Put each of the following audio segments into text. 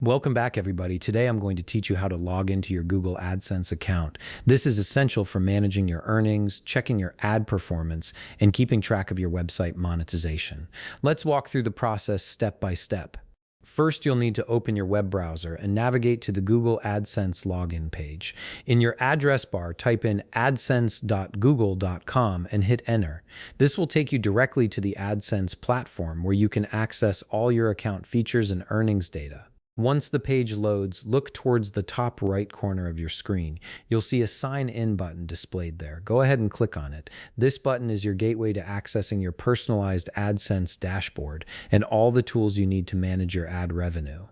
Welcome back, everybody. Today I'm going to teach you how to log into your Google AdSense account. This is essential for managing your earnings, checking your ad performance, and keeping track of your website monetization. Let's walk through the process step by step. First, you'll need to open your web browser and navigate to the Google AdSense login page. In your address bar, type in adsense.google.com and hit enter. This will take you directly to the AdSense platform where you can access all your account features and earnings data. Once the page loads, look towards the top right corner of your screen. You'll see a Sign In button displayed there. Go ahead and click on it. This button is your gateway to accessing your personalized AdSense dashboard and all the tools you need to manage your ad revenue.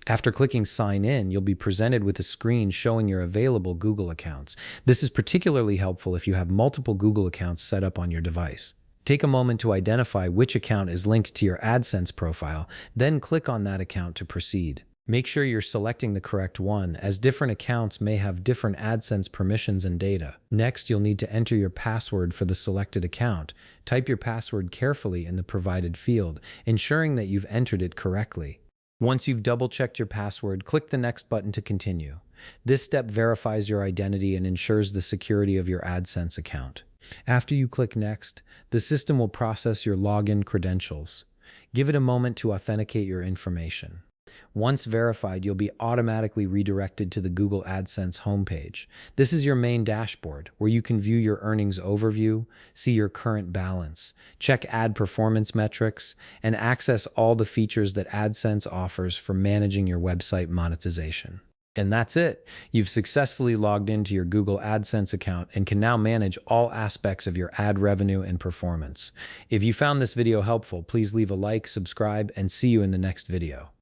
After clicking Sign In, you'll be presented with a screen showing your available Google accounts. This is particularly helpful if you have multiple Google accounts set up on your device. Take a moment to identify which account is linked to your AdSense profile, then click on that account to proceed. Make sure you're selecting the correct one, as different accounts may have different AdSense permissions and data. Next, you'll need to enter your password for the selected account. Type your password carefully in the provided field, ensuring that you've entered it correctly. Once you've double-checked your password, click the next button to continue. This step verifies your identity and ensures the security of your AdSense account. After you click Next, the system will process your login credentials. Give it a moment to authenticate your information. Once verified, you'll be automatically redirected to the Google AdSense homepage. This is your main dashboard, where you can view your earnings overview, see your current balance, check ad performance metrics, and access all the features that AdSense offers for managing your website monetization. And that's it. You've successfully logged into your Google AdSense account and can now manage all aspects of your ad revenue and performance. If you found this video helpful, please leave a like, subscribe, and see you in the next video.